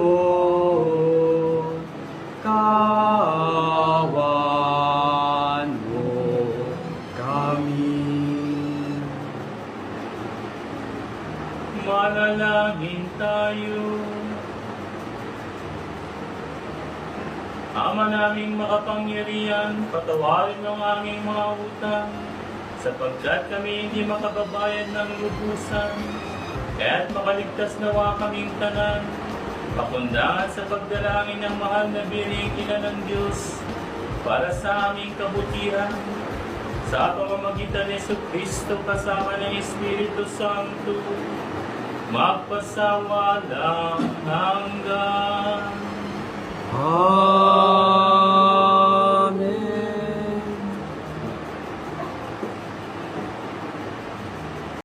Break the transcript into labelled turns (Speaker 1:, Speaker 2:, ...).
Speaker 1: Panginoon, kawan mo kami.
Speaker 2: Manalangin tayo. Ama naming makapangyarihan, patawarin ang aming mga utang, sapagkat kami hindi makababayad ng lubusan, kaya't makaligtas nawa kaming tanan, pakundangan sa pagdalangin ng mahal na biring ina ng Diyos, para sa aming kabutihan, sa pamamagitan ni Jesucristo kasama ng Espiritu Santo, magpasawalang hanggan.
Speaker 1: Amen.